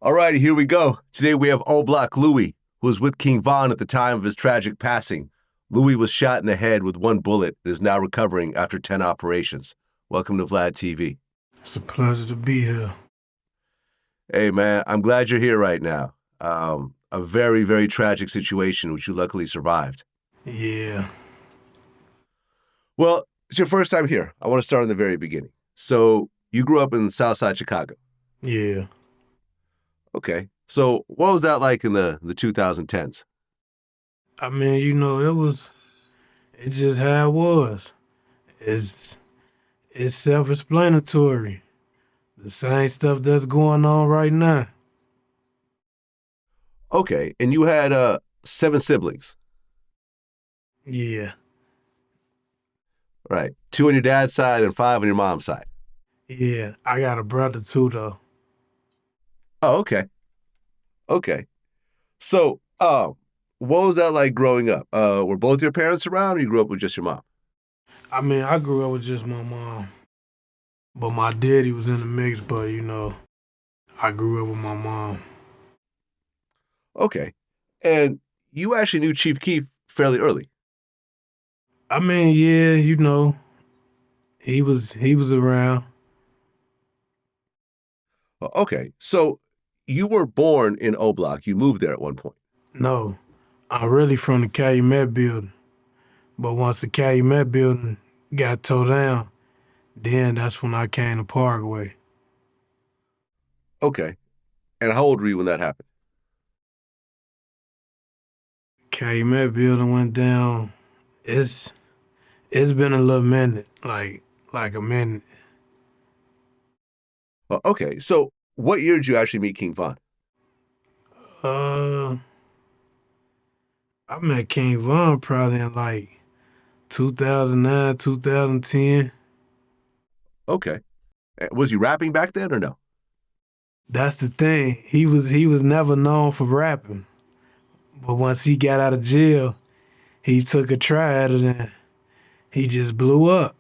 All righty, here we go. Today we have O Block Louie, who was with King Von at the time of his tragic passing. Louie was shot in the head with one bullet and is now recovering after 10 operations. Welcome to VladTV. It's a pleasure to be here. Hey, man, I'm glad you're here right now. A very, very tragic situation, which you luckily survived. Yeah. Well, it's your first time here. I want to start in the very beginning. So you grew up in Southside Chicago. Yeah. Okay. So what was that like in the 2010s? I mean, it's just how it was. It's it's self-explanatory. The same stuff that's going on right now. Okay. And you had 7 siblings, Yeah. right? 2 on your dad's side and 5 on your mom's side. Yeah. I got a brother too though. Oh, okay. Okay. So, what was that like growing up? Were both your parents around, or you grew up with just your mom? I mean, I grew up with just my mom. But my daddy was in the mix, but I grew up with my mom. Okay. And you actually knew Chief Keef fairly early. I mean, yeah, he was around. Okay. So you were born in O Block. You moved there at one point. No. I'm really from the Calumet building. But once the Calumet building got tore down, then that's when I came to Parkway. Okay. And how old were you when that happened? Calumet building went down. It's it's been a little minute, like a minute. Okay. So what year did you actually meet King Von? Uh, I met King Von probably in like 2009, 2010. Okay. Was he rapping back then or no? That's the thing. He was never known for rapping, but once he got out of jail, he took a try at it and he just blew up.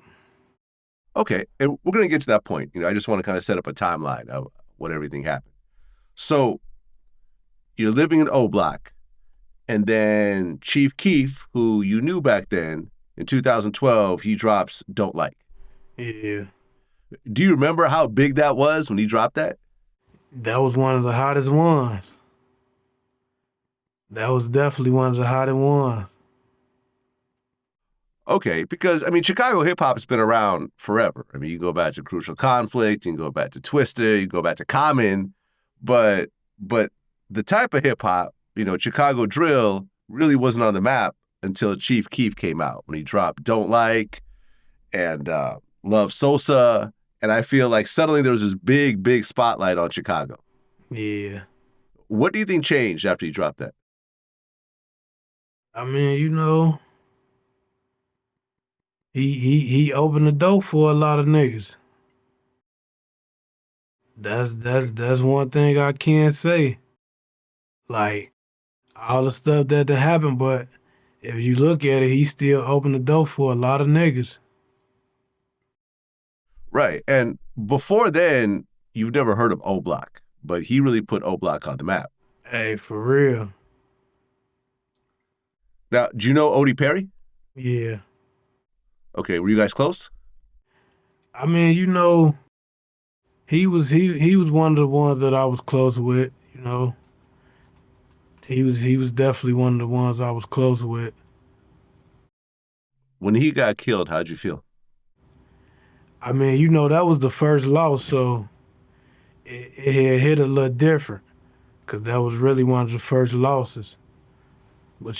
Okay. And we're going to get to that point. I just want to kind of set up a timeline of what everything happened. So you're living in O Block, and then Chief Keef, who you knew back then, in 2012, he drops Don't Like. Yeah, Do you remember how big that was when he dropped that? that was one of the hottest ones. That was definitely one of the hottest ones. Okay, because Chicago hip hop has been around forever. You go back to Crucial Conflict, you can go back to Twister, you go back to Common, but the type of hip hop, Chicago drill, really wasn't on the map until Chief Keef came out when he dropped Don't Like and Love Sosa, and I feel like suddenly there was this big, big spotlight on Chicago. Yeah, What do you think changed after he dropped that? I mean, he opened the door for a lot of niggas. That's one thing I can't say. Like all the stuff that happened, but if you look at it, he still opened the door for a lot of niggas. Right, and before then, you've never heard of O Block, but he really put O Block on the map. Hey, for real. Now, do you know Odie Perry? Yeah. Okay, were you guys close? I mean, he was one of the ones that I was close with. He was definitely one of the ones I was close with. When he got killed, how'd you feel? I mean, that was the first loss, so it had hit a little different because that was really one of the first losses. But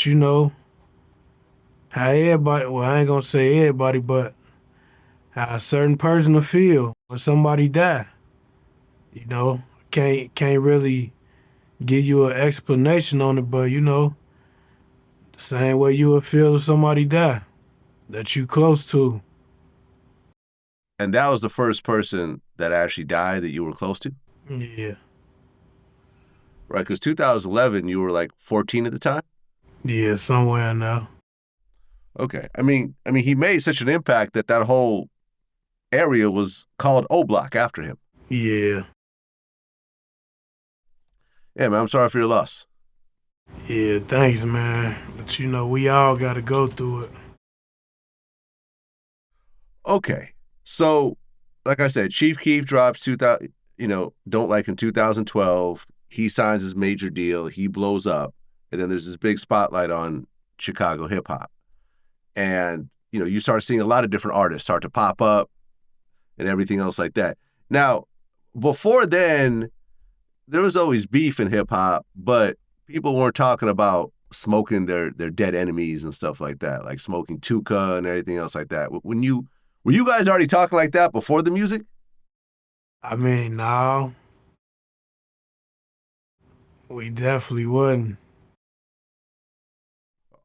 how everybody, well, I ain't gonna say everybody, but how a certain person will feel when somebody die. Can't really give you an explanation on it, but the same way you would feel if somebody die that you close to. And that was the first person that actually died that you were close to? Yeah. Right, because 2011, you were like 14 at the time? Yeah, somewhere now. Okay. He made such an impact that whole area was called O Block after him. Yeah. Yeah, man, I'm sorry for your loss. Yeah, thanks, man. But we all got to go through it. Okay, so like I said, Chief Keef drops 2000. Don't Like in 2012. He signs his major deal. He blows up, and then there's this big spotlight on Chicago hip hop, and you start seeing a lot of different artists start to pop up and everything else like that. Now, before then, there was always beef in hip hop, but people weren't talking about smoking their dead enemies and stuff like that, like smoking Tuka and everything else like that. Were you guys already talking like that before the music? I mean, no, we definitely wouldn't.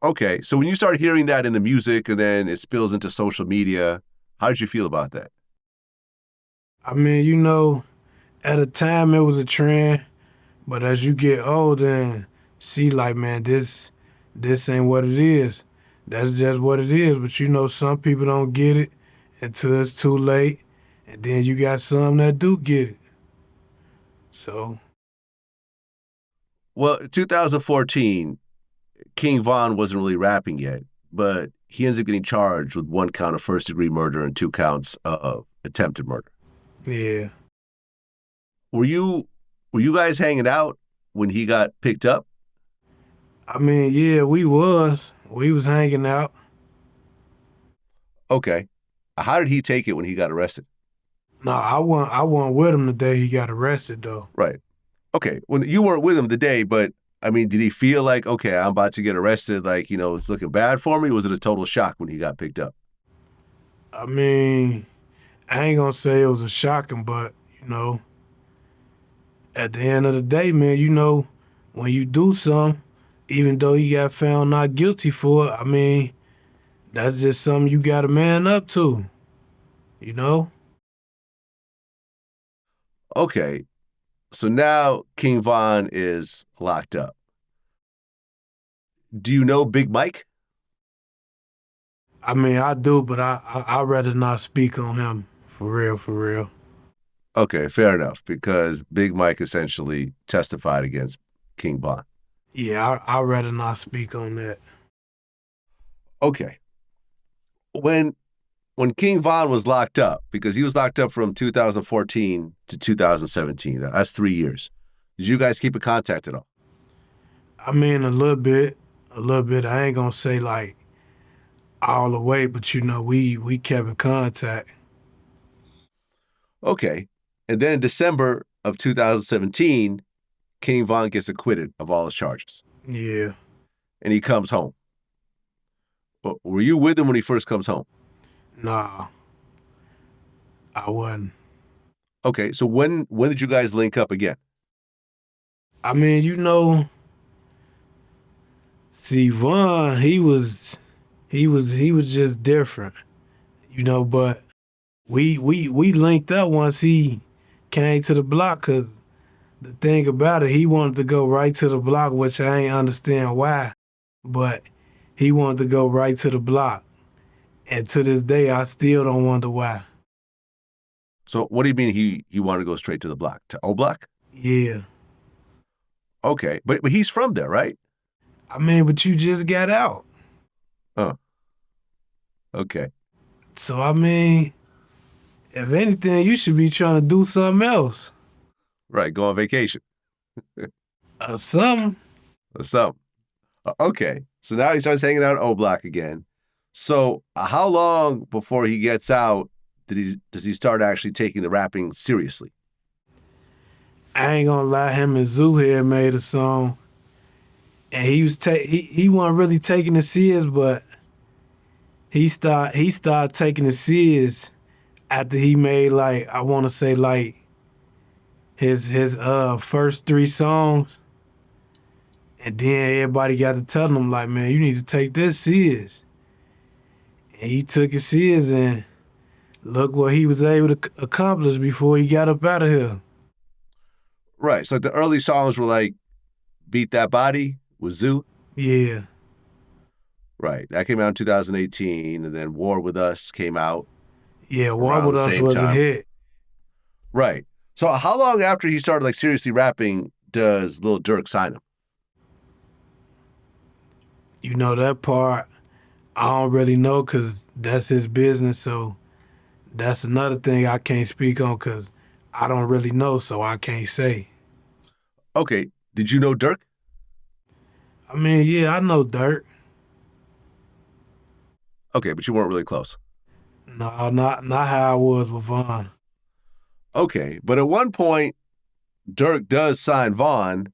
Okay, so when you start hearing that in the music and then it spills into social media, how did you feel about that? I mean, at a time it was a trend, but as you get older and see, like, man, this ain't what it is. That's just what it is. But some people don't get it until it's too late, and then you got some that do get it. So, Well, 2014, King Von wasn't really rapping yet, but he ends up getting charged with 1 count of first-degree murder and 2 counts of attempted murder. yeah. Were you guys hanging out when he got picked up? I mean, yeah, we was hanging out. Okay. How did he take it when he got arrested? No, I wasn't with him the day he got arrested though. Right. Okay. When you weren't with him the day, but I mean, did he feel like, okay, I'm about to get arrested, like, it's looking bad for me? Was it a total shock when he got picked up? I mean, I ain't gonna say it was a shocking, but at the end of the day, man, when you do something, even though you got found not guilty for it, I mean, that's just something you gotta man up to, you know? Okay. So now King Von is locked up. Do you know Big Mike? I mean, I do, but I'd rather not speak on him. For real, for real. Okay, fair enough, because Big Mike essentially testified against King Von. Yeah, I'd rather not speak on that. Okay. When King Von was locked up, because he was locked up from 2014 to 2017, that's 3 years. Did you guys keep in contact at all? I mean, a little bit, a little bit. I ain't gonna say like all the way, but we kept in contact. Okay. And then in December of 2017, King Von gets acquitted of all his charges. Yeah. And he comes home. But were you with him when he first comes home? Nah, I wasn't. Okay, so when did you guys link up again? I mean, see, Vaughn, he was just different, but we linked up once he came to the block, cause the thing about it, he wanted to go right to the block, which I ain't understand why, but he wanted to go right to the block. And to this day, I still don't wonder why. So what do you mean he wanted to go straight to the block? To O Block? Yeah. Okay, but he's from there, right? I mean, but you just got out. Oh, okay. So, I mean, if anything, you should be trying to do something else. Right, go on vacation Or something. or something. Okay, so now he starts hanging out at O Block again. So how long before he gets out does he start actually taking the rapping seriously? I ain't gonna lie, him and Zoo here made a song. And he wasn't really taking it serious, but he started taking it serious after he made, like, I wanna say, like, his first 3 songs. And then everybody got to telling him, like, man, you need to take this serious. And he took it serious, and look what he was able to accomplish before he got up out of here. Right. So the early songs were like Beat That Body with Zoo. Yeah. Right. That came out in 2018, and then War With Us came out Yeah, War around With the Us same was a time. hit. Right. So how long after he started like seriously rapping does Lil Durk sign him? You know that part, I don't really know because that's his business. So that's another thing I can't speak on because I don't really know, so I can't say. Okay, did you know Durk? I mean, yeah, I know Dirt. Okay, but you weren't really close. No, not how I was with Von. Okay, but at one point, Durk does sign Vaughn,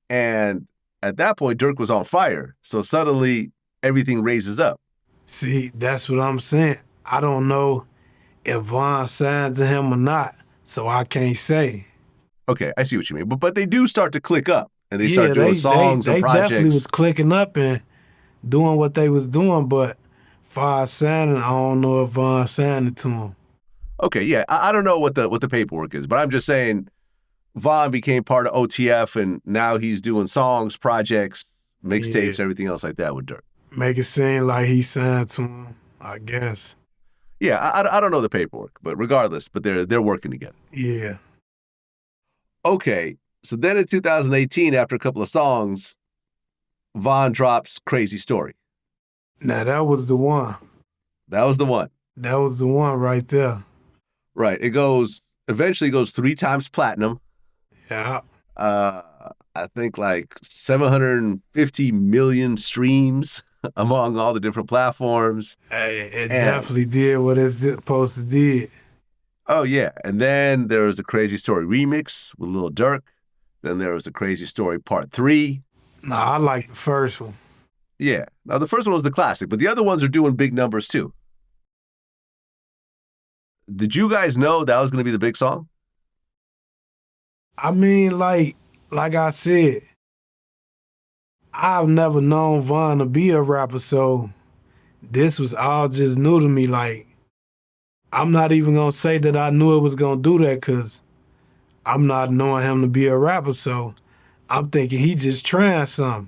and at that point, Durk was on fire. So suddenly, everything raises up. See, that's what I'm saying. I don't know if Von signed to him or not, so I can't say. Okay, I see what you mean. But they do start to click up, and they start Yeah, doing they songs and they definitely was projects. clicking up and doing what they was doing, but far as signing, I don't know if Von signed it to him. Okay, yeah, I don't know what the paperwork is, but I'm just saying Vaughn became part of OTF, and now he's doing songs, projects, Yeah, mixtapes, everything else like that with Durk. make it seem like he signed to him, I guess. Yeah, I don't know the paperwork, but regardless, but they're working together. Yeah. Okay, so then in 2018, after a couple of songs, Vaughn drops Crazy Story. Now that was the one. That was the one. That was the one right there. Right. It eventually goes 3 times platinum. Yeah. Uh, I think like 750 million streams among all the different platforms. Hey, it And definitely did what it's supposed to did. oh yeah, and then there was the Crazy Story remix with Lil Durk. Then there was the Crazy Story Part 3. Nah, I like the first one. Yeah. Now the first one was the classic, but the other ones are doing big numbers too. Did you guys know that was going to be the big song? I mean, like I said, I've never known Von to be a rapper, so this was all just new to me. Like, I'm not even gonna say that I knew it was gonna do that because I'm not knowing him to be a rapper, so I'm thinking he just trying something.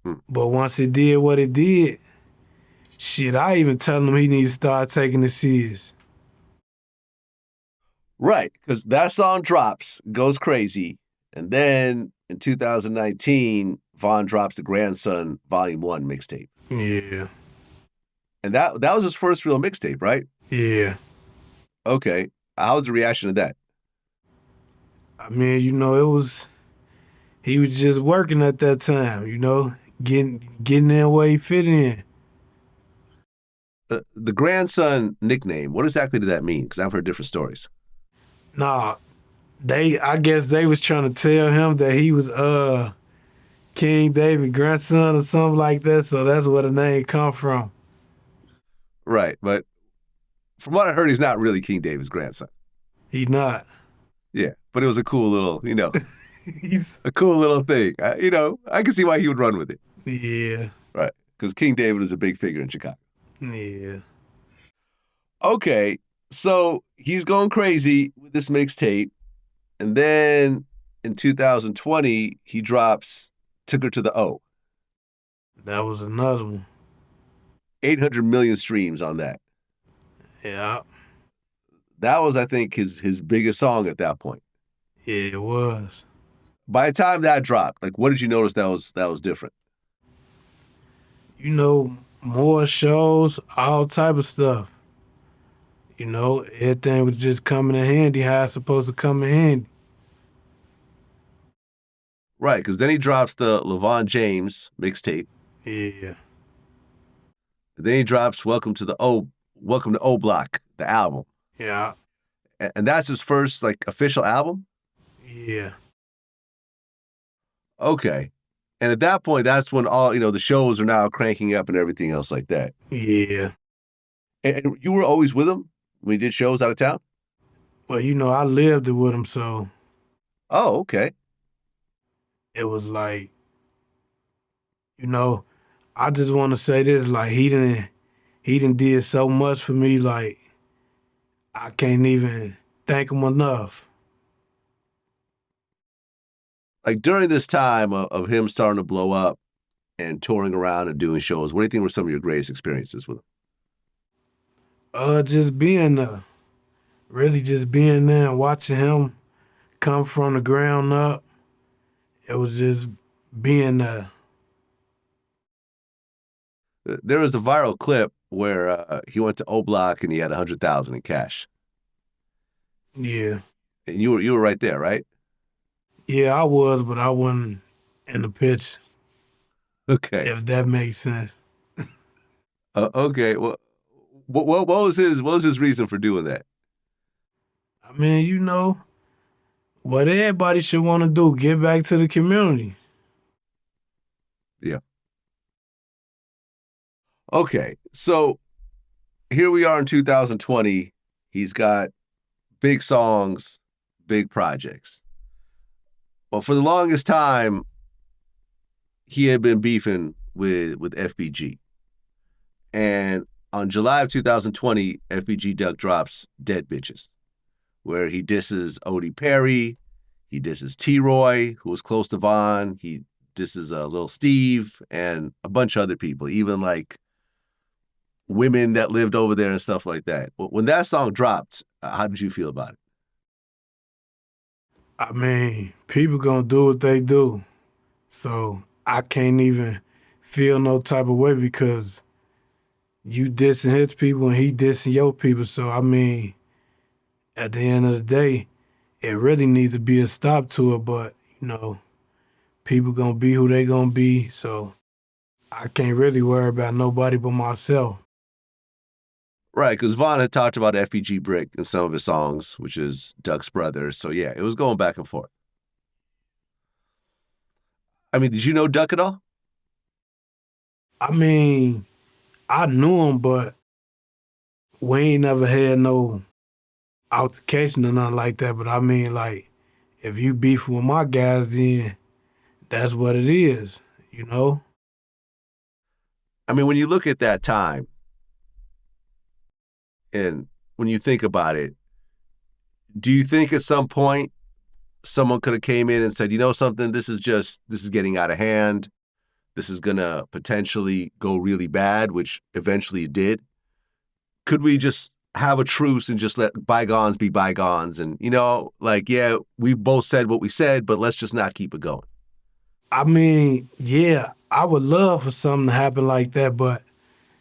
Hmm. But once it did what it did, shit, I even tell him he needs to start taking it serious. Right, because that song drops, goes crazy, and then in 2019, Vaughn drops the Grandson Volume 1 mixtape. Yeah. And that was his first real mixtape, right? Yeah. Okay. How was the reaction to that? I mean, he was just working at that time, getting in where he fit in. The Grandson nickname, what exactly did that mean? Because I've heard different stories. Nah, I guess they was trying to tell him that he was King David grandson or something like that, so that's where the name come from. Right, but from what I heard, he's not really King David's grandson. He not. Yeah, but it was a cool little, He's a cool little thing. I can see why he would run with it. Yeah. Right, because King David is a big figure in Chicago. Yeah. Okay, so he's going crazy with this mixtape, and then in 2020 he drops "Took Her to the O." That was another one. 800 million streams on that. Yeah. That was, I think, his biggest song at that point. Yeah, it was. By the time that dropped, like, what did you notice that was different? More shows, all type of stuff. Everything was just coming in handy how it's supposed to come in handy. Right, because then he drops the LeVon James mixtape. Yeah. Then he drops Welcome to O Block, the album. Yeah. And that's his first like official album? Yeah. Okay. And at that point, that's when all, the shows are now cranking up and everything else like that. Yeah. And you were always with him when he did shows out of town? Well, I lived it with him, so Oh, okay. it was like, I just want to say this, like he done did so much for me, like I can't even thank him enough. Like during this time of him starting to blow up and touring around and doing shows, what do you think were some of your greatest experiences with him? Just being there, really just being there and watching him come from the ground up It was just being There was a viral clip where he went to O Block and he had 100,000 in cash. yeah. And you were right there, right? Yeah, I was, but I wasn't in the pitch, Okay. if that makes sense. Okay. Well, what was his reason for doing that? I mean, what everybody should want to do, give back to the community. Yeah. Okay. So here we are in 2020. He's got big songs, big projects. Well, for the longest time, he had been beefing with FBG. And on July of 2020, FBG Duck drops Dead Bitches, where he disses Odie Perry, he disses T-Roy, who was close to Von, he disses Lil Steve, and a bunch of other people, even like women that lived over there and stuff like that. When that song dropped, how did you feel about it? I mean, people gonna do what they do. So I can't even feel no type of way because you dissing his people and he dissing your people. So I mean, at the end of the day, it really needs to be a stop to it. But people gonna be who they gonna be. So I can't really worry about nobody but myself. Right, because Von had talked about FBG Brick in some of his songs, which is Duck's brother. So yeah, it was going back and forth. I mean, did you know Duck at all? I mean, I knew him, but we ain't never had no altercation or nothing like that. But I mean, like, if you beef with my guys, then that's what it is, you know? I mean, when you look at that time and when you think about it, do you think at some point someone could have came in and said, you know something, this is getting out of hand. This is gonna potentially go really bad, which eventually it did. Could we just have a truce and just let bygones be bygones? And, yeah, we both said what we said, but let's just not keep it going. I mean, yeah, I would love for something to happen like that, but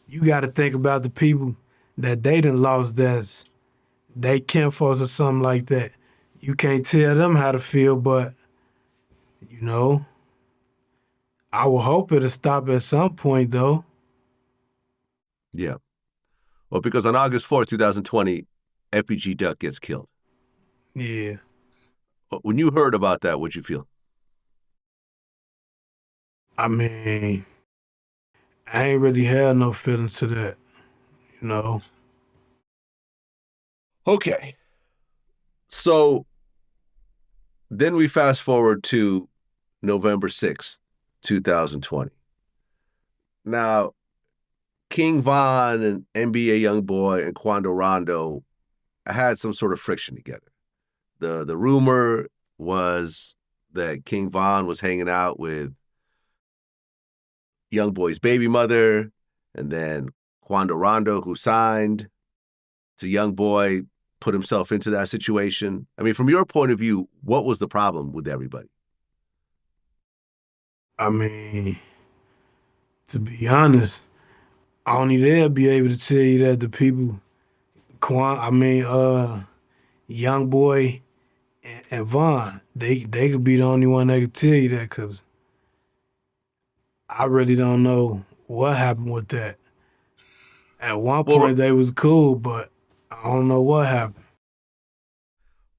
you got to think about the people that they done lost they kinfolks or something like that. You can't tell them how to feel, but, you know, I would hope it'll stop at some point, though. Yeah. Well, because on August 4th, 2020, FBG Duck gets killed. Yeah. When you heard about that, what'd you feel? I mean, I ain't really had no feelings to that, you know? Okay. So then we fast forward to November 6th, 2020. Now, King Von and NBA Youngboy and Quando Rondo had some sort of friction together. The rumor was that King Von was hanging out with Youngboy's baby mother, and then Quando Rondo, who signed to Youngboy, put himself into that situation. I mean, from your point of view, what was the problem with everybody? I mean, to be honest, only they'll be able to tell you that the people, Young Boy and Vaughn, they could be the only one that could tell you that because I really don't know what happened with that. At one Well, point they was cool, but I don't know what happened.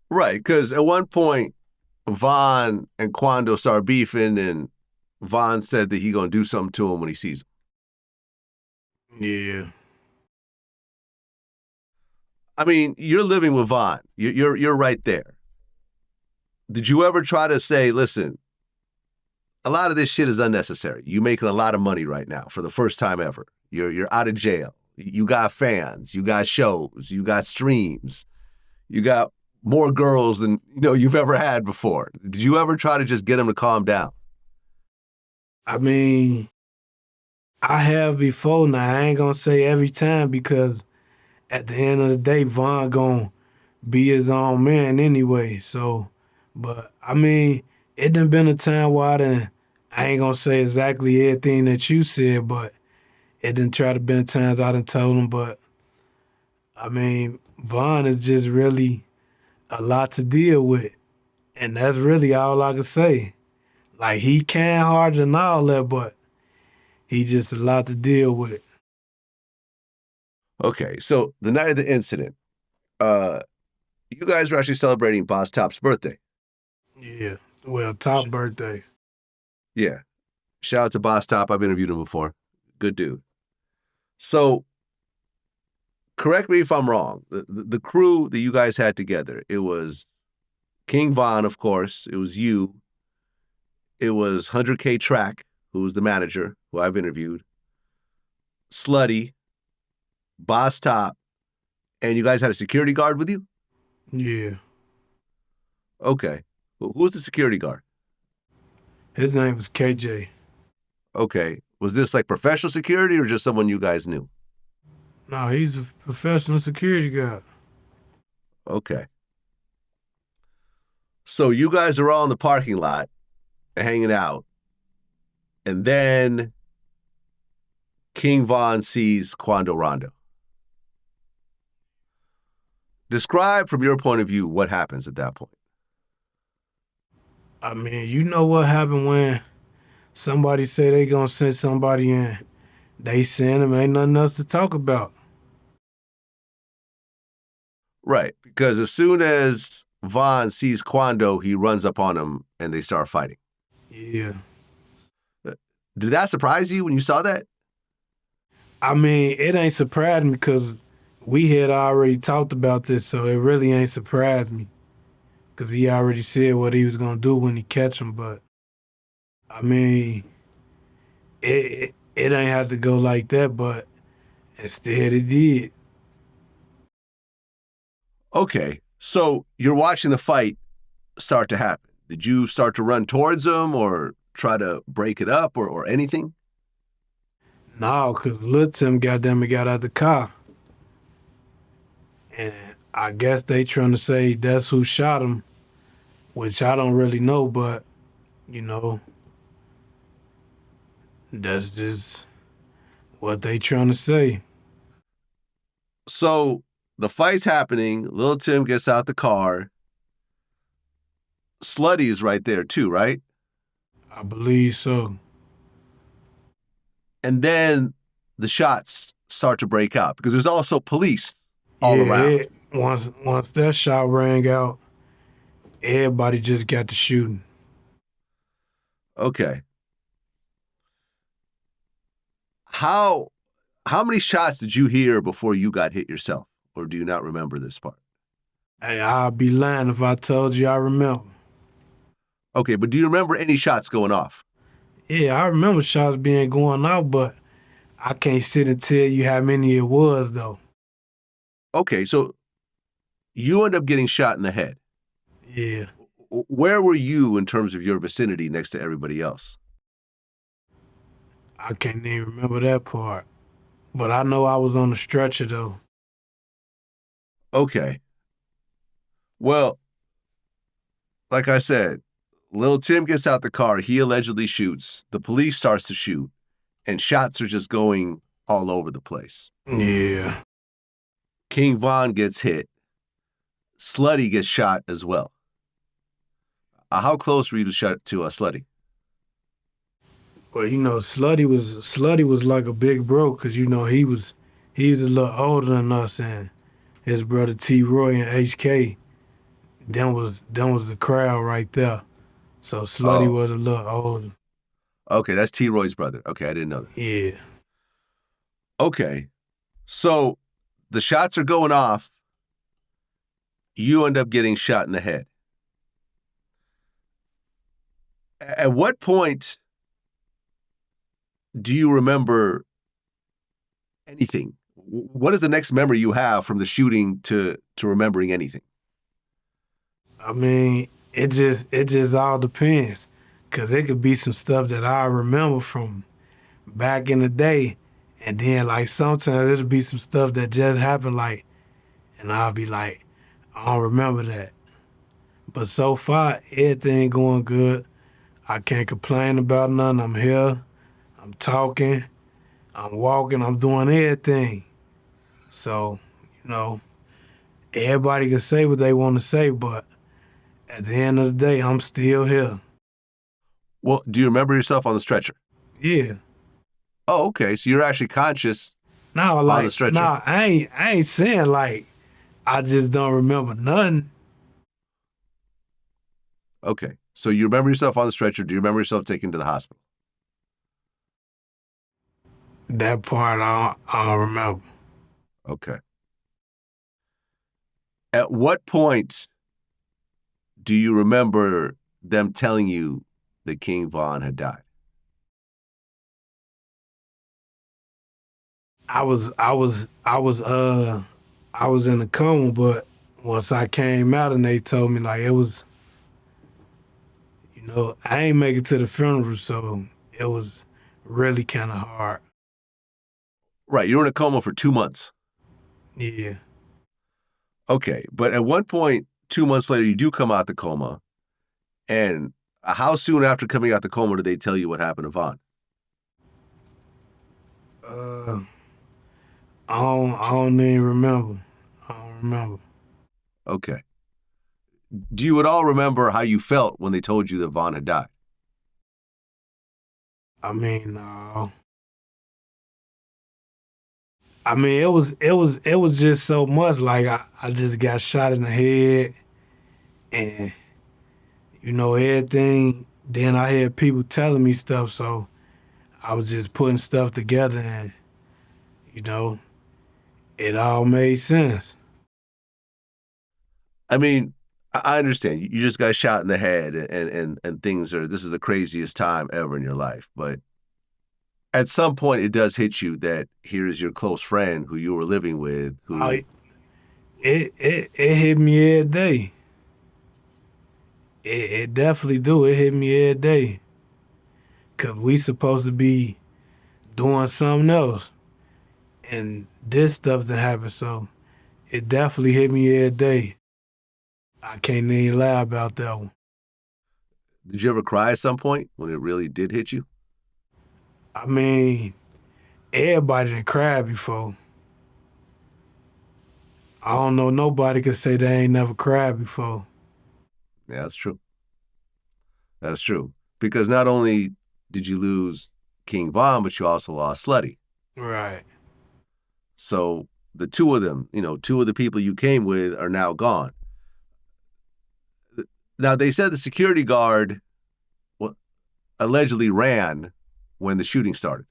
right, because at one point, Von and Quando started beefing, and Von said that he gonna do something to him when he sees him. Yeah. I mean, you're living with Von. You're right there. Did you ever try to say, listen, a lot of this shit is unnecessary. You're making a lot of money right now for the first time ever. You're out of jail. You got fans. You got shows. You got streams. You got more girls than you've ever had before. Did you ever try to just get him to calm down? I mean, I have before. Now I ain't gonna say every time because at the end of the day, Von gonna be his own man anyway. So, but I mean, it done been a time where I ain't gonna say exactly everything that you said, but it done try to been times I done told him, but I mean, Vaughn is just really a lot to deal with. And that's really all I can say. Like, he can hard and all that, but he just a lot to deal with. Okay, so the night of the incident, you guys were actually celebrating Boss Top's birthday. Yeah. Well, Top birthday. Yeah. Shout out to Boss Top. I've interviewed him before. Good dude. So, correct me if I'm wrong. The crew that you guys had together, it was King Von, of course. It was you. It was 100K Track, who was the manager, who I've interviewed. Slutty, Boss Top, and you guys had a security guard with you? Yeah. Okay. Well, who was the security guard? His name was KJ. Okay. Was this like professional security or just someone you guys knew? No, he's a professional security guard. Okay. So you guys are all in the parking lot hanging out. And then King Von sees Quando Rondo. Describe from your point of view what happens at that point. I mean, you know what happened when somebody say they gonna send somebody in. They send them, ain't nothing else to talk about. Right, because as soon as Von sees Quando, he runs up on him and they start fighting. Yeah. Did that surprise you when you saw that? I mean, it ain't surprised me because we had already talked about this, so it really ain't surprised me. Because he already said what he was going to do when he catch him. But, I mean, it ain't have to go like that, but instead it did. Okay, so you're watching the fight start to happen. Did you start to run towards him or try to break it up or anything? No, because Lil Tim got out the car. And I guess they trying to say that's who shot him, which I don't really know, but, you know, that's just what they trying to say. So the fight's happening. Lil Tim gets out the car. Slutty is right there too, right? I believe so. And then the shots start to break out because there's also police all around. Once that shot rang out, everybody just got to shooting. Okay. How many shots did you hear before you got hit yourself? Or do you not remember this part? Hey, I'd be lying if I told you I remember. Okay, but do you remember any shots going off? Yeah, I remember shots being going out, but I can't sit and tell you how many it was, though. Okay, so you end up getting shot in the head. Yeah. Where were you in terms of your vicinity next to everybody else? I can't even remember that part. But I know I was on the stretcher, though. Okay. Well, like I said, Lil Tim gets out the car. He allegedly shoots. The police starts to shoot. And shots are just going all over the place. Yeah. King Von gets hit. Slutty gets shot as well. How close were you to Slutty? Well, you know, Slutty was like a big bro, because, you know, he was a little older than us, and his brother T-Roy and HK, them was the crowd right there. So Slutty was a little older. Okay, that's T-Roy's brother. Okay, I didn't know that. Yeah. Okay, so the shots are going off. You end up getting shot in the head. At what point do you remember anything? What is the next memory you have from the shooting to remembering anything? I mean, it just all depends. Cause it could be some stuff that I remember from back in the day. And then like sometimes it'll be some stuff that just happened, like, and I'll be like, I don't remember that. But so far, everything going good. I can't complain about nothing. I'm here. I'm talking. I'm walking. I'm doing everything. So, you know, everybody can say what they want to say, but at the end of the day, I'm still here. Well, do you remember yourself on the stretcher? Yeah. Oh, okay. So you're actually conscious No, on the like, stretcher. nah, I ain't saying like I just don't remember nothing. Okay. So you remember yourself on the stretcher. Do you remember yourself taken to the hospital? That part I don't remember. Okay. At what point do you remember them telling you that King Von had died? I was in a coma, but once I came out and they told me like it was, I ain't make it to the funeral, so it was really kind of hard. Right. You were in a coma for 2 months. Yeah. Okay. But at one point, 2 months later, you do come out the coma. And how soon after coming out the coma did they tell you what happened to Von? I don't even remember. I don't remember. Okay. Do you at all remember how you felt when they told you that Von had died? I mean, no. I mean, it was just so much. Like I just got shot in the head, and everything. Then I had people telling me stuff, so I was just putting stuff together, and it all made sense. I mean, I understand. You just got shot in the head and things are, this is the craziest time ever in your life. But at some point it does hit you that here is your close friend who you were living with who It hit me every day. It definitely do. It hit me every day. Cause we supposed to be doing something else. And this stuff that happened, so it definitely hit me every day. I can't even lie about that one. did you ever cry at some point when it really did hit you? I mean, everybody done cried before. I don't know nobody could say they ain't never cried before. Yeah, that's true. That's true. Because not only did you lose King Von, but you also lost Slutty. Right. So the two of them, two of the people you came with are now gone. Now, they said the security guard allegedly ran when the shooting started.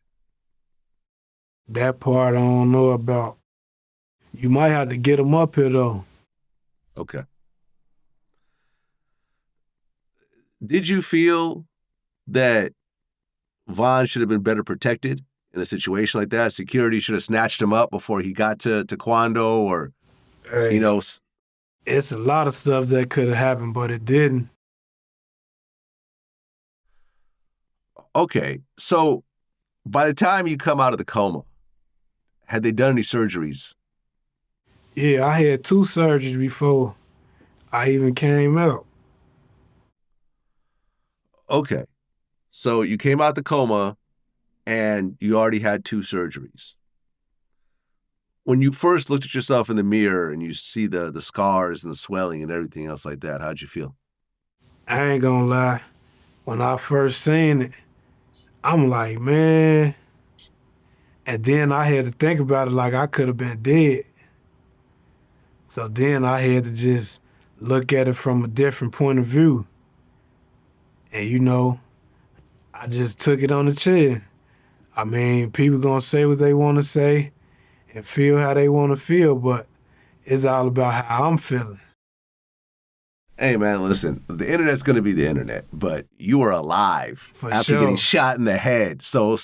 That part I don't know about. You might have to get him up here though. Okay. Did you feel that Von should have been better protected in a situation like that? Security should have snatched him up before he got to Quando or, Hey, it's a lot of stuff that could have happened, but it didn't. Okay. So by the time you come out of the coma, had they done any surgeries? Yeah, I had 2 surgeries before I even came out. Okay. So you came out the coma and you already had 2 surgeries. When you first looked at yourself in the mirror and you see the scars and the swelling and everything else like that, how'd you feel? I ain't gonna lie. When I first seen it, I'm like, man. And then I had to think about it like I could have been dead. So then I had to just look at it from a different point of view. And I just took it on the chin. I mean, people gonna say what they wanna say and feel how they wanna feel, but it's all about how I'm feeling. Hey man, listen, the internet's going to be the internet, but you are alive For after sure. getting shot in the head. So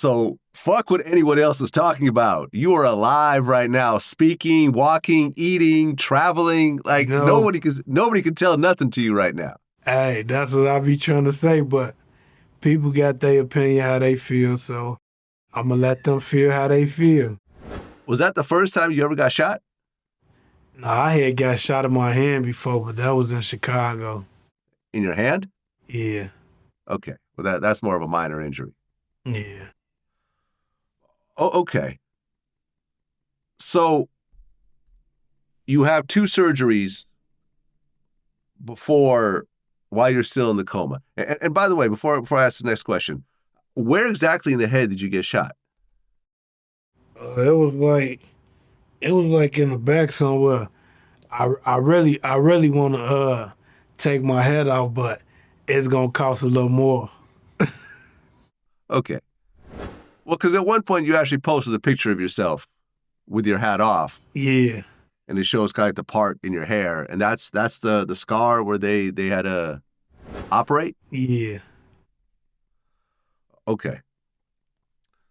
fuck what anyone else is talking about. You are alive right now, speaking, walking, eating, traveling. Like nobody can tell nothing to you right now. Hey, that's what I be trying to say, but people got their opinion how they feel, so I'm gonna let them feel how they feel. Was that the first time you ever got shot? No, I had got shot in my hand before, but that was in Chicago. In your hand? Yeah. Okay. Well, that's more of a minor injury. Yeah. Oh, okay. So you have 2 surgeries while you're still in the coma. And by the way, before I ask the next question, where exactly in the head did you get shot? It was like in the back somewhere. I really want to take my head off, but it's gonna cost a little more. Okay. Well, because at one point you actually posted a picture of yourself with your hat off, Yeah, and it shows kind of like the part in your hair, and that's the scar where they had to operate. yeah. Okay.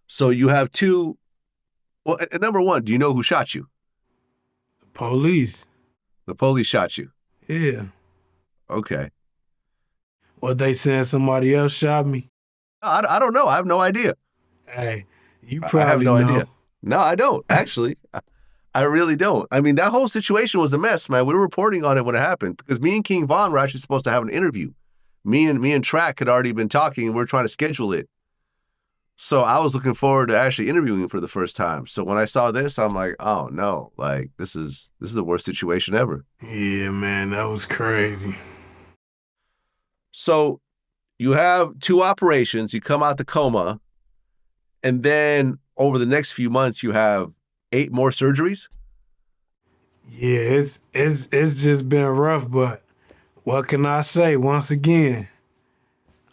So you have 2. Well, and number one, do you know who shot you? Police. The police shot you. Yeah. Okay. What they saying? Somebody else shot me. I don't know. I have no idea. Hey, you I have probably no know. idea. No, I don't actually. I really don't. I mean, that whole situation was a mess, man. We were reporting on it when it happened because me and King Von were actually supposed to have an interview. Me and Track had already been talking, and we are trying to schedule it. So I was looking forward to actually interviewing him for the first time. So when I saw this, I'm like, oh no, like this is the worst situation ever. Yeah, man, that was crazy. So you have 2 operations, you come out the coma, and then over the next few months you have 8 more surgeries. Yeah, it's just been rough, but what can I say? Once again,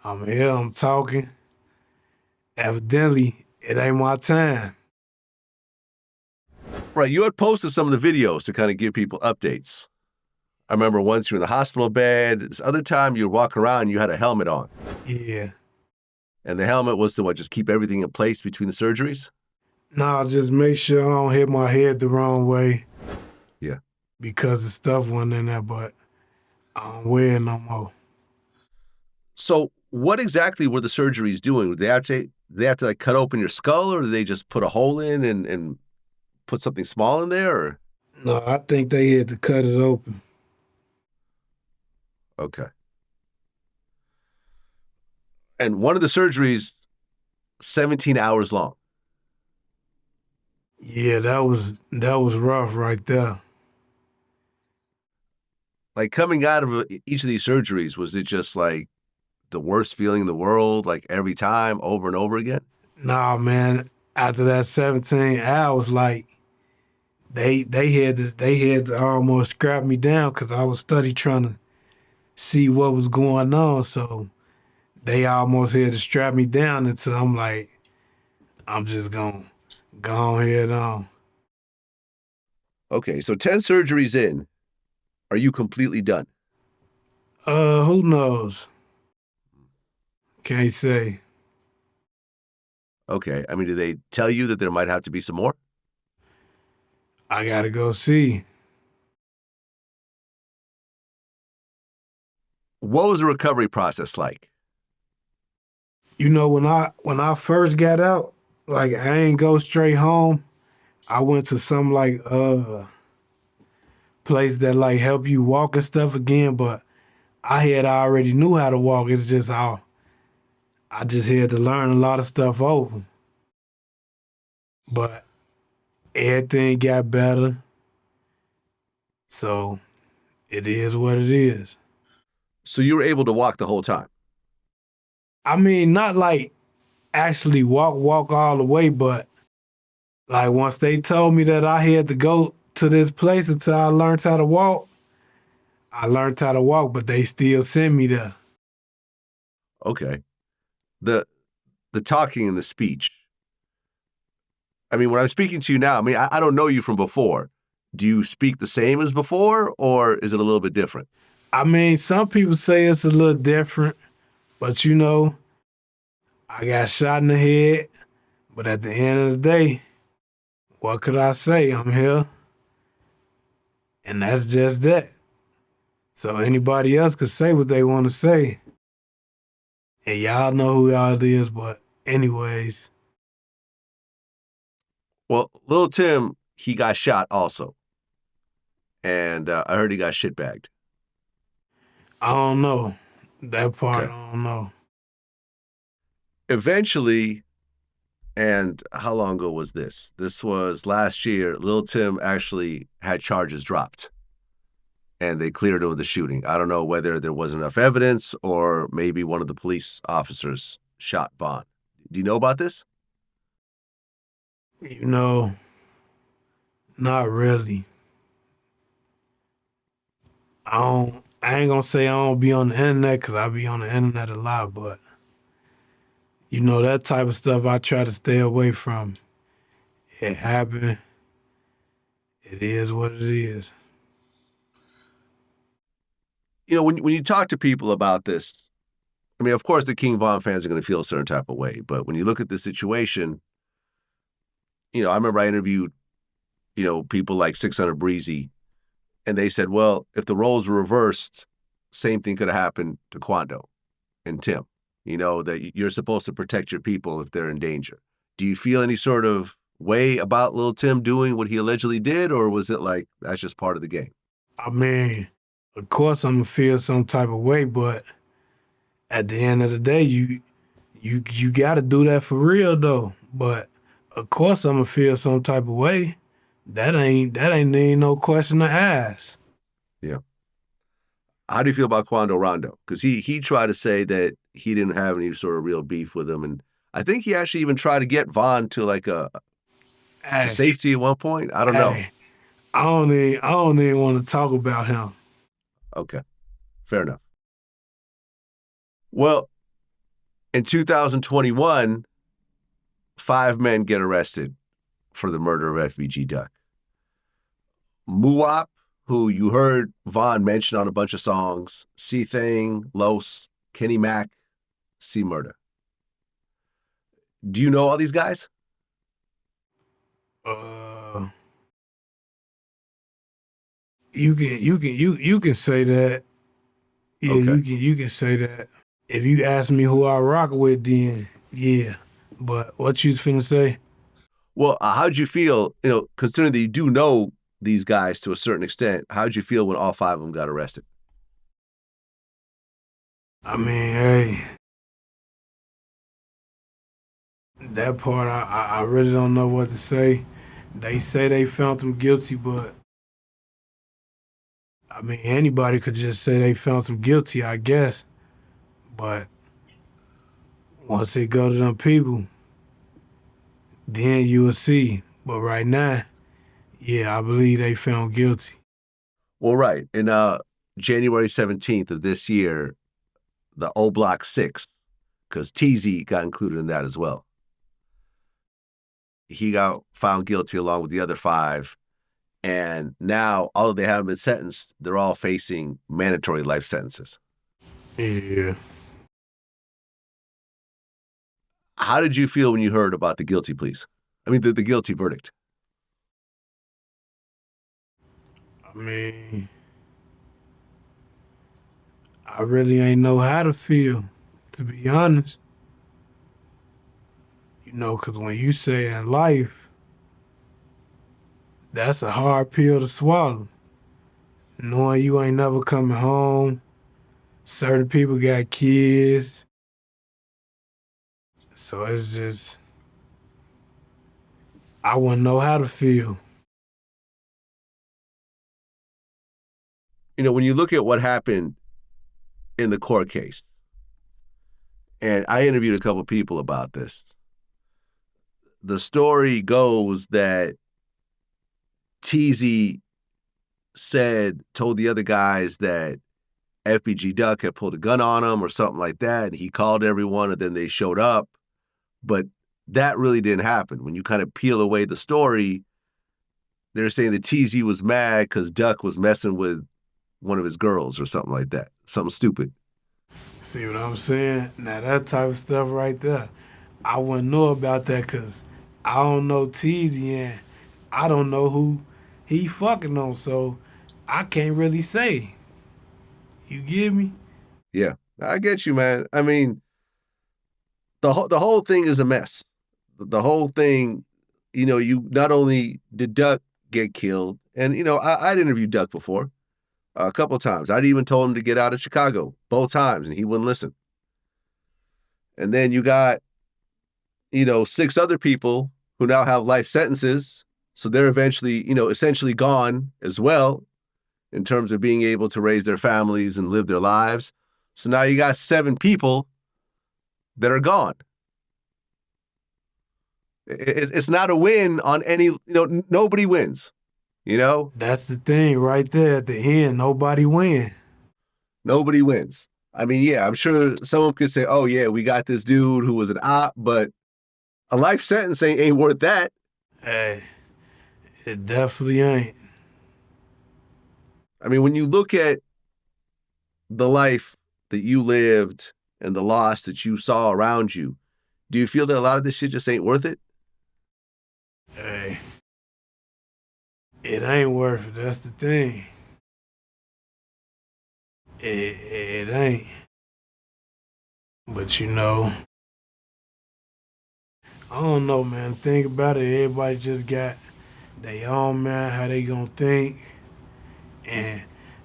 I'm here, I'm talking. Evidently, it ain't my time. Right, you had posted some of the videos to kind of give people updates. I remember once you were in the hospital bed. This other time you were walking around and you had a helmet on. Yeah. And the helmet was to what, just keep everything in place between the surgeries? Nah, just make sure I don't hit my head the wrong way. Yeah. Because the stuff went in there, but I don't wear it no more. So what exactly were the surgeries doing? Did they have to like cut open your skull, or did they just put a hole in and put something small in there? Or? No, I think they had to cut it open. Okay. And one of the surgeries, 17 hours long. Yeah, that was rough right there. Like coming out of each of these surgeries, was it just like the worst feeling in the world, like every time, over and over again? Nah, man. After that 17 hours, like they had to almost scrap me down because I was study trying to see what was going on. So they almost had to strap me down until I'm like, I'm just gonna go ahead on. Okay, so 10 surgeries in, are you completely done? Who knows? Can't say. Okay, I mean, did they tell you that there might have to be some more? I gotta go see. What was the recovery process like? You know, when I first got out, like I ain't go straight home. I went to some like place that like help you walk and stuff again, but I already knew how to walk. It's just I just had to learn a lot of stuff over. But everything got better. So it is what it is. So you were able to walk the whole time? I mean, not like actually walk all the way, but like once they told me that I had to go to this place until I learned how to walk, I learned how to walk, but they still send me there. Okay. The talking and the speech. I mean, when I'm speaking to you now, I mean, I don't know you from before. Do you speak the same as before, or is it a little bit different? I mean, some people say it's a little different, but you know, I got shot in the head. But at the end of the day, what could I say? I'm here. And that's just that. So anybody else could say what they want to say. And y'all know who y'all is, but anyways. Well, Lil Tim, he got shot also. And I heard he got shitbagged. I don't know. That part, Okay. I don't know. Eventually, and how long ago was this? This was last year. Lil Tim actually had charges dropped, and they cleared him of the shooting. I don't know whether there wasn't enough evidence or maybe one of the police officers shot Von. Do you know about this? You know, not really. I ain't gonna say I don't be on the internet because I be on the internet a lot, but you know, that type of stuff I try to stay away from. It happened. It is what it is. You know, when you talk to people about this, I mean, of course, the King Von fans are going to feel a certain type of way. But when you look at the situation, you know, I remember I interviewed, you know, people like 600 Breezy, and they said, well, if the roles were reversed, same thing could have happened to Quando and Tim. You know, that you're supposed to protect your people if they're in danger. Do you feel any sort of way about Lil Tim doing what he allegedly did, or was it like that's just part of the game? I mean, of course I'm gonna feel some type of way, but at the end of the day, you gotta do that for real though. But of course I'm gonna feel some type of way. That ain't no question to ask. Yeah. How do you feel about Quando Rondo? Because he tried to say that he didn't have any sort of real beef with him, and I think he actually even tried to get Von to like to Hey, safety at one point. I don't know. hey, I don't even want to talk about him. Okay, fair enough. Well, in 2021, 5 men get arrested for the murder of FBG Duck. Muwop, who you heard Von mention on a bunch of songs, C-Thing, Los, Kenny Mac, C-Murder. Do you know all these guys? Uh, you can say that. Yeah, Okay. you can say that. If you ask me who I rock with, then yeah. But what you finna say? Well, how'd you feel, you know, considering that you do know these guys to a certain extent, how'd you feel when all 5 of them got arrested? I mean, hey, that part I really don't know what to say. They say they found them guilty, but I mean anybody could just say they found them guilty, I guess. But once it go to them people, then you will see. But right now, yeah, I believe they found guilty. Well, right. In January 17th of this year, the O Block 6, because TZ got included in that as well. He got found guilty along with the other 5. And now, although they haven't been sentenced, they're all facing mandatory life sentences. Yeah. How did you feel when you heard about the guilty pleas? I mean, the guilty verdict. I mean, I really ain't know how to feel, to be honest. You know, because when you say in life, that's a hard pill to swallow. Knowing you ain't never coming home, certain people got kids. So it's just, I wouldn't know how to feel. You know, when you look at what happened in the court case, and I interviewed a couple people about this, the story goes that TZ told the other guys that FBG Duck had pulled a gun on him or something like that. And he called everyone and then they showed up. But that really didn't happen. When you kind of peel away the story, they're saying that TZ was mad because Duck was messing with one of his girls or something like that. Something stupid. See what I'm saying? Now that type of stuff right there, I wouldn't know about that because I don't know Teasy and I don't know who he fucking on, so I can't really say. You get me? Yeah, I get you, man. I mean, the whole thing is a mess. The whole thing, you know, you not only did Duck get killed, and you know, I'd interviewed Duck before a couple of times. I'd even told him to get out of Chicago both times, and he wouldn't listen. And then you got 6 other people who now have life sentences. So they're eventually, essentially gone as well in terms of being able to raise their families and live their lives. So now you got 7 people that are gone. It's not a win on any, nobody wins, That's the thing right there at the end. Nobody win. Nobody wins. I mean, yeah, I'm sure someone could say, oh, yeah, we got this dude who was an op, but a life sentence ain't worth that. Hey, it definitely ain't. I mean, when you look at the life that you lived and the loss that you saw around you, do you feel that a lot of this shit just ain't worth it? Hey, it ain't worth it. That's the thing. It ain't. But I don't know, man. Think about it. Everybody just got their own, man, how they gonna think. And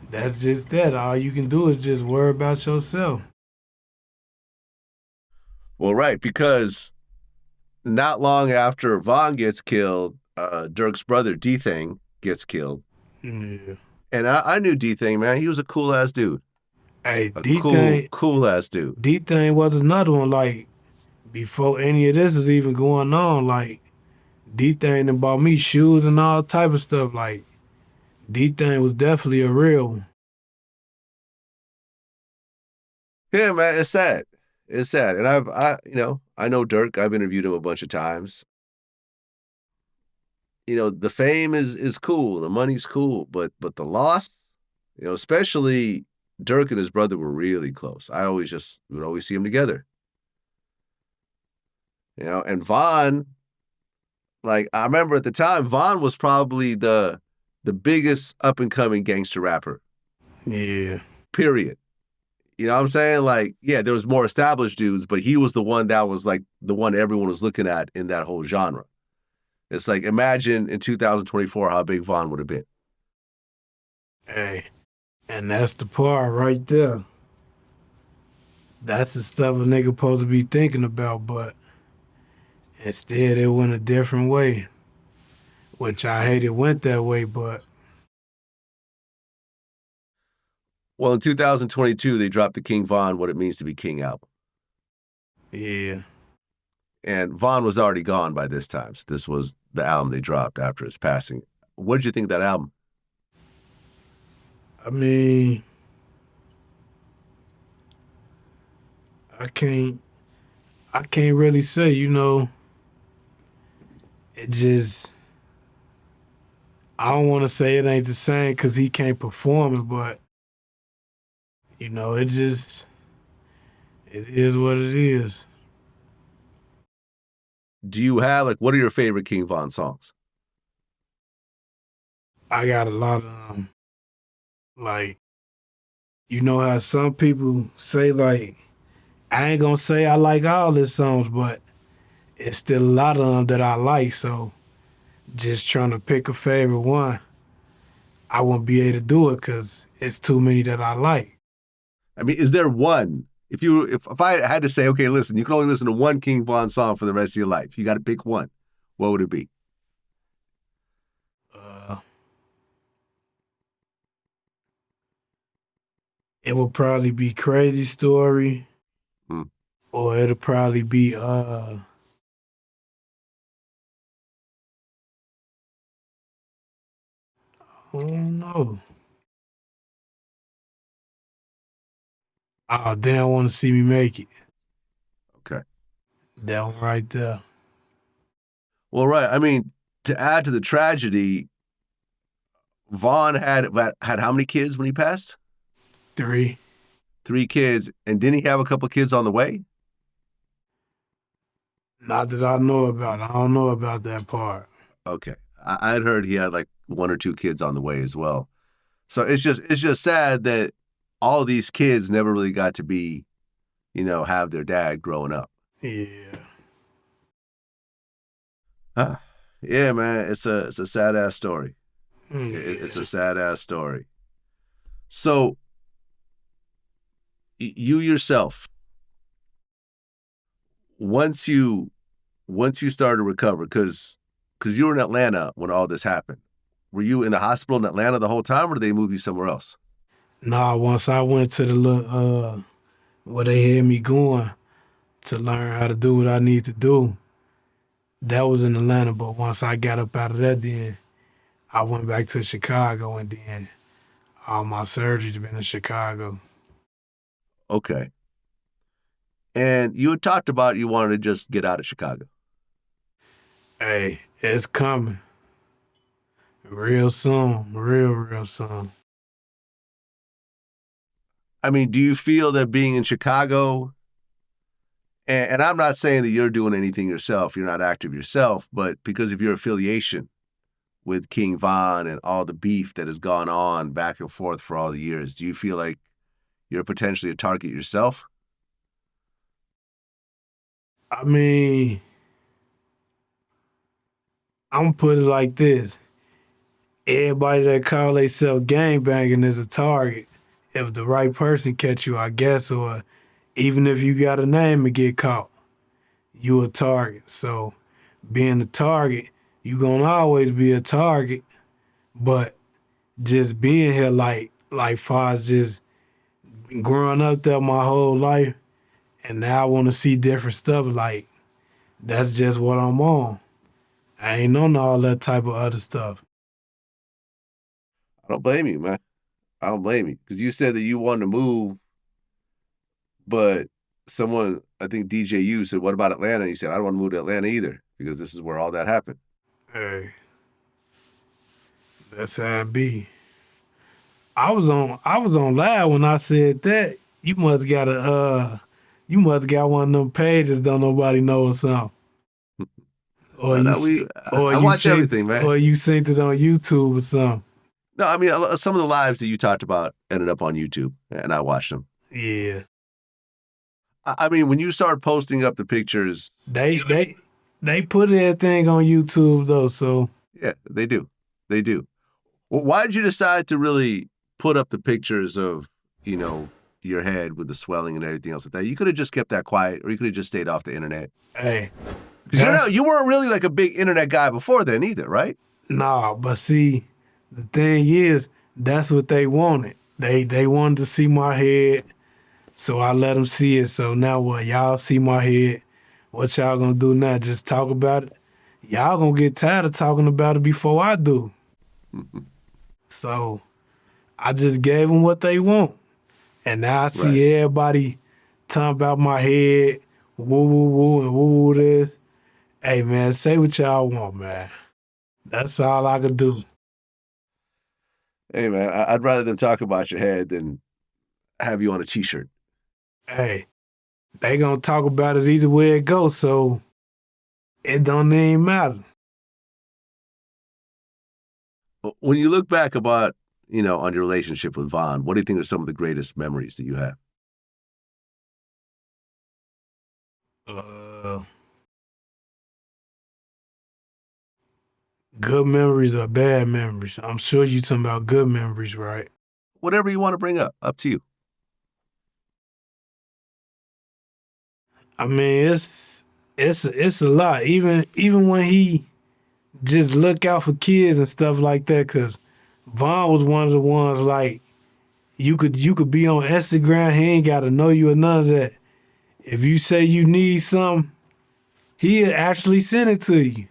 that's just that. All you can do is just worry about yourself. Well, right, because not long after Vaughn gets killed, Dirk's brother, D-Thing, gets killed. Yeah. And I knew D-Thing, man. He was a cool-ass dude. Hey, A D-Thing, cool-ass dude. D-Thing was another one, like, before any of this is even going on, like, D-Thing done bought me shoes and all type of stuff. Like, D-Thing was definitely a real one. Yeah, man, it's sad. It's sad. And I know Dirk. I've interviewed him a bunch of times. The fame is cool, the money's cool, but the loss, especially Dirk and his brother were really close. We would always see them together. And Vaughn, like I remember at the time, Vaughn was probably the biggest up and coming gangster rapper. Yeah. Period. You know what I'm saying? Like, yeah, there was more established dudes, but he was the one that was like the one everyone was looking at in that whole genre. It's like, imagine in 2024 how big Vaughn would have been. Hey, and that's the part right there. That's the stuff a nigga supposed to be thinking about, but instead it went a different way. Which I hate it went that way, but Well, in 2022, they dropped the King Von, What It Means to Be King album. yeah. And Von was already gone by this time. So this was the album they dropped after his passing. What did you think of that album? I mean, I can't really say, it just, I don't want to say it ain't the same because he can't perform it, but, it just, it is what it is. Do you have, what are your favorite King Von songs? I got a lot of them. Like, how some people say, like, I ain't gonna say I like all his songs, but it's still a lot of them that I like. So just trying to pick a favorite one, I won't be able to do it because it's too many that I like. I mean, is there one? If I had to say, okay, listen, you can only listen to one King Von song for the rest of your life. You got to pick one. What would it be? It would probably be Crazy Story, Hmm. or it'll probably be I don't know. Oh, they don't want to see me make it. Okay. That one right there. Well, right. I mean, to add to the tragedy, Vaughn had how many kids when he passed? 3. 3 kids. And didn't he have a couple kids on the way? Not that I know about. I don't know about that part. Okay. I'd heard he had 1 or 2 kids on the way as well. So it's just sad that all these kids never really got to be, have their dad growing up. Yeah. Yeah, man, it's a sad ass story. It's Yes. a sad ass story. So you yourself, once you once you started to recover, because you were in Atlanta when all this happened. Were you in the hospital in Atlanta the whole time, or did they move you somewhere else? Nah, once I went to the little where they had me going to learn how to do what I need to do, that was in Atlanta. But once I got up out of that, then I went back to Chicago, and then all my surgery's been in Chicago. Okay. And you had talked about you wanted to just get out of Chicago. Hey, it's coming real soon, real soon. I mean, do you feel that being in Chicago, and I'm not saying that you're doing anything yourself, you're not active yourself, but because of your affiliation with King Von and all the beef that has gone on back and forth for all the years, do you feel like you're potentially a target yourself? I mean, I'm put it like this. Everybody that call themselves gangbanging is a target. If the right person catch you, I guess, or even if you got a name and get caught, you a target. So being a target, you gonna always be a target. But just being here like far as just growing up there my whole life, and now I wanna see different stuff, like that's just what I'm on. I ain't on all that type of other stuff. I don't blame you, man. I don't blame you. Because you said that you wanted to move, but someone, I think DJU said, what about Atlanta? And you said, I don't want to move to Atlanta either, because this is where all that happened. Hey, that's how it be. I was on live when I said that. You must got one of them pages don't nobody know or something. Or No, you no, s- or I you watch seen everything, man. or you seen it on YouTube or something. No, I mean, some of the lives that you talked about ended up on YouTube, and I watched them. Yeah. I mean, when you start posting up the pictures, They put everything on YouTube though, so yeah, they do. They do. Well, why did you decide to really put up the pictures of, you know, your head with the swelling and everything else like that? You could have just kept that quiet, or you could have just stayed off the internet. hey, Because that's you weren't really like a big internet guy before then either, right? nah, but see, the thing is, that's what they wanted. They wanted to see my head, so I let them see it. So now what? Y'all see my head. What y'all gonna do now? Just talk about it? Y'all gonna get tired of talking about it before I do. So I just gave them what they want. And now I Right. see everybody talking about my head, woo woo woo and woo woo this. Hey man, say what y'all want, man. That's all I could do. Hey, man, I'd rather them talk about your head than have you on a T-shirt. Hey, they gonna talk about it either way it goes, so it don't even matter. When you look back about, on your relationship with Vaughn, what do you think are some of the greatest memories that you have? Uh, Good memories or bad memories? I'm sure you talking about good memories, right? Whatever you want to bring up to you. I mean, it's a lot. Even when he just look out for kids and stuff like that, cause Vaughn was one of the ones like you could be on Instagram, he ain't gotta know you or none of that. If you say you need something, he'll actually send it to you.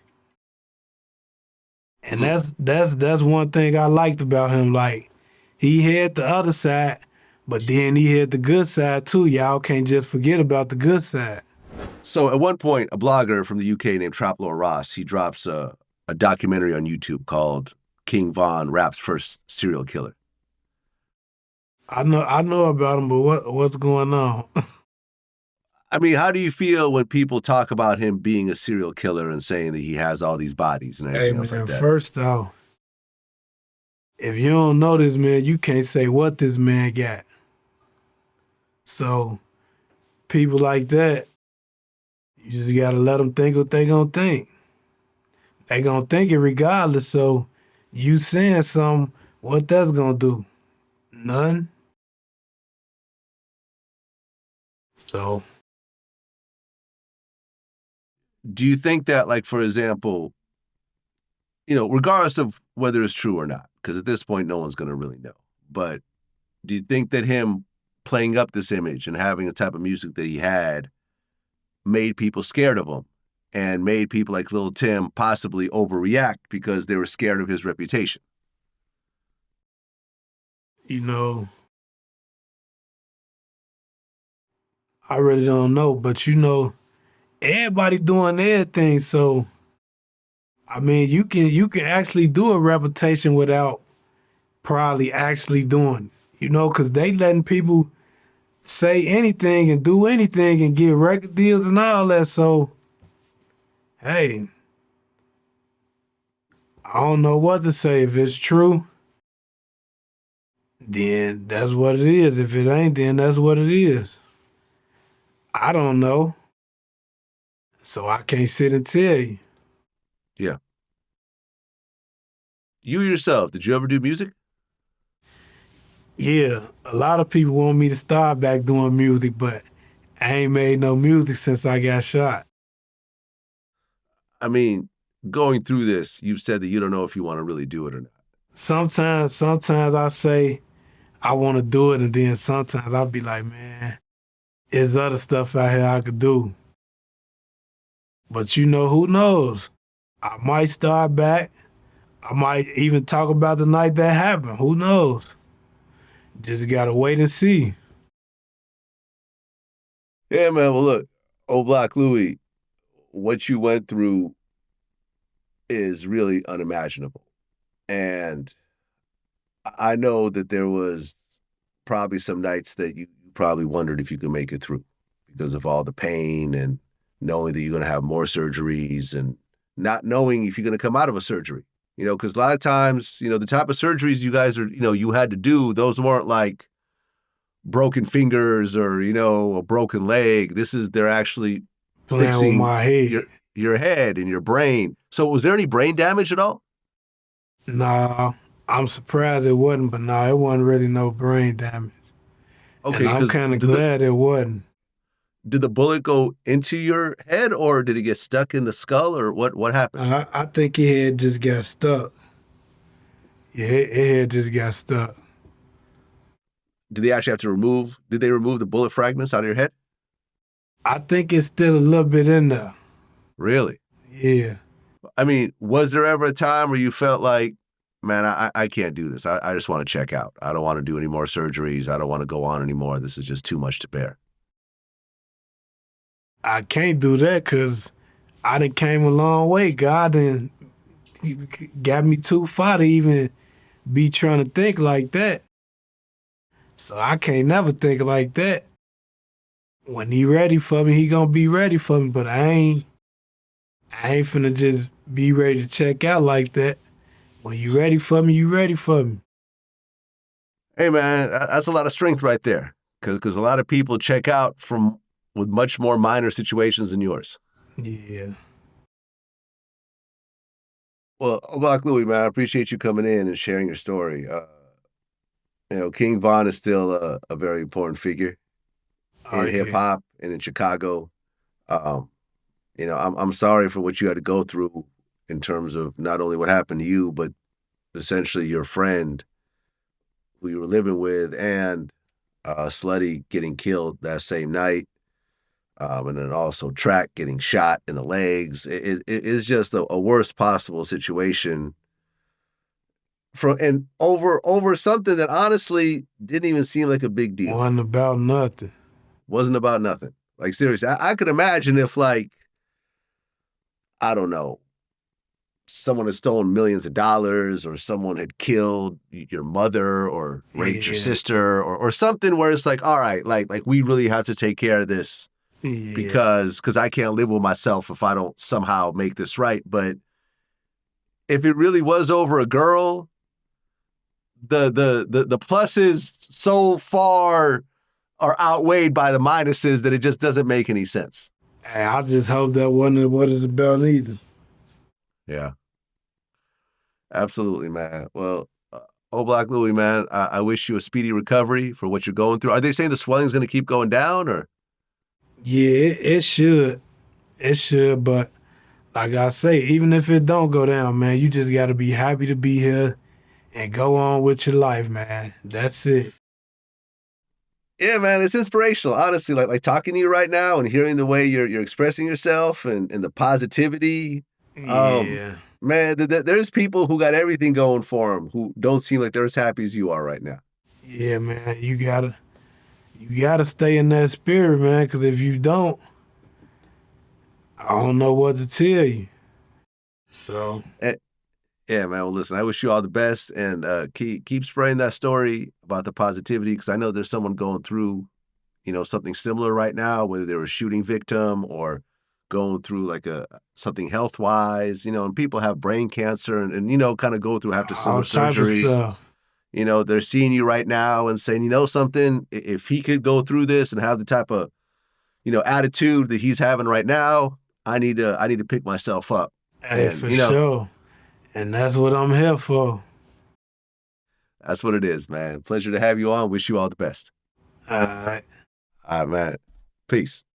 And Hmm. that's one thing I liked about him. Like he had the other side, but then he had the good side too. Y'all can't just forget about the good side. So at one point, a blogger from the UK named Traplow Ross, he drops a documentary on YouTube called King Von Rap's First Serial Killer. I know about him, but what's going on? I mean, how do you feel when people talk about him being a serial killer and saying that he has all these bodies and Hey everything else like man, that? first off, if you don't know this man, you can't say what this man got. So people like that, you just gotta let them think what they gonna think. They gonna think it regardless. So you saying something, what that's gonna do? None. So do you think that, like, for example, regardless of whether it's true or not, because at this point, no one's going to really know. But do you think that him playing up this image and having the type of music that he had made people scared of him and made people like Lil Tim possibly overreact because they were scared of his reputation? I really don't know, but everybody doing their thing, so I mean, you can actually do a reputation without probably actually doing it, because they letting people say anything and do anything and get record deals and all that. So, hey, I don't know what to say. If it's true, then that's what it is. If it ain't, then that's what it is. I don't know, so I can't sit and tell you. Yeah. You yourself, did you ever do music? Yeah, a lot of people want me to start back doing music, but I ain't made no music since I got shot. I mean, going through this, you've said that you don't know if you want to really do it or not. Sometimes I say I want to do it, and then sometimes I'll be like, man, there's other stuff out here I could do. But who knows? I might start back. I might even talk about the night that happened. Who knows? Just gotta wait and see. Yeah, man. Well, look, Black Louie, what you went through is really unimaginable. And I know that there was probably some nights that you probably wondered if you could make it through because of all the pain and knowing that you're going to have more surgeries and not knowing if you're going to come out of a surgery. Because a lot of times, the type of surgeries you guys are, you had to do, those weren't like broken fingers or, a broken leg. They're actually Playing with fixing my head. your head and your brain. So was there any brain damage at all? Nah, I'm surprised it wasn't, but nah, it wasn't really no brain damage. Okay, and I'm kind of glad it wasn't. Did the bullet go into your head or did it get stuck in the skull or what happened? I think it had just got stuck. Yeah, it had just got stuck. Did they actually have to remove the bullet fragments out of your head? I think it's still a little bit in there. Really? Yeah. I mean, was there ever a time where you felt like, man, I can't do this. I just want to check out. I don't want to do any more surgeries. I don't want to go on anymore. This is just too much to bear. I can't do that because I done came a long way. God done got me too far to even be trying to think like that. So I can't never think like that. When he ready for me, he gonna be ready for me. But I ain't finna just be ready to check out like that. When you ready for me, you ready for me. Hey man, that's a lot of strength right there. Because a lot of people check out with much more minor situations than yours. Yeah. Well, Black Louie, man, I appreciate you coming in and sharing your story. King Von is still a very important figure in hip hop and in Chicago. I'm sorry for what you had to go through in terms of not only what happened to you, but essentially your friend who you were living with and Slutty getting killed that same night. And then also Track getting shot in the legs. It is just a worst possible situation over something that honestly didn't even seem like a big deal. Wasn't about nothing. Wasn't about nothing. Like seriously, I could imagine if I don't know, someone had stolen millions of dollars or someone had killed your mother or raped your sister or something where it's like, all right, like we really have to take care of this. Yeah. Because I can't live with myself if I don't somehow make this right. But if it really was over a girl, the pluses so far are outweighed by the minuses that it just doesn't make any sense. Hey, I just hope that wasn't what it's about either. Yeah. Absolutely, man. Well, Black Louie, man, I wish you a speedy recovery for what you're going through. Are they saying the swelling's going to keep going down or? Yeah, it should. It should, but like I say, even if it don't go down, man, you just got to be happy to be here and go on with your life, man. That's it. Yeah, man, it's inspirational. Honestly, like talking to you right now and hearing the way you're expressing yourself and the positivity. Um, Yeah. man, there's people who got everything going for them who don't seem like they're as happy as you are right now. Yeah, man. You gotta stay in that spirit, man, because if you don't, I don't know what to tell you. So And, yeah, man. Well, listen, I wish you all the best and keep spreading that story about the positivity because I know there's someone going through, something similar right now, whether they're a shooting victim or going through like a something health wise, and people have brain cancer and kind of go through after similar all type of surgeries. stuff. They're seeing you right now and saying, something, if he could go through this and have the type of, attitude that he's having right now, I need to pick myself up. Hey, And, for sure. And that's what I'm here for. that's what it is, man. Pleasure to have you on. Wish you all the best. All right. All right, man. Peace.